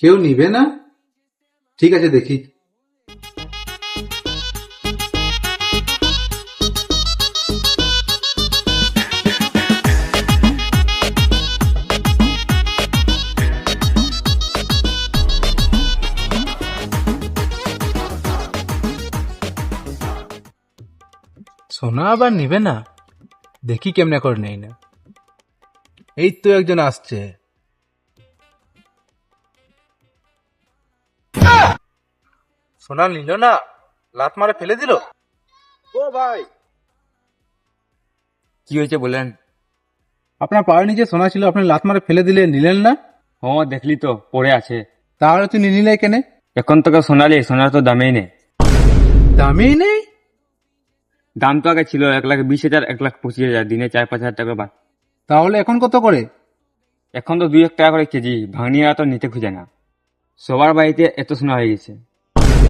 কেউ নিবে না? ঠিক আছে, দেখি। সোনা আবার নিবে না? দেখি কেমনে করে নেই না। এই তো একজন আসছে। সোনা নিল না, লাত মারে ফেলে দিল। ও ভাই, কি হয়েছে বলেন? আপনার পায়ের নিচে সোনা ছিল, আপনি লাত মারে ফেলে দিলে, নিলেন না? হ্যাঁ দেখলি তো পড়ে আছে। তাহলে তুই নিলে কেনে? এখন তোকে সোনালি, সোনার তো দামেই নেই। দামেই নেই? দাম তো আগে ছিল 1,20,000, 1,25,000, দিনে 4-5 হাজার টাকা বাদ। তাহলে এখন কত করে? এখন তো 2-1 টাকা করে কেজি। ভাঙনিয়া তো নিতে খুঁজে না, সবার বাড়িতে এত সোনা হয়ে গেছে।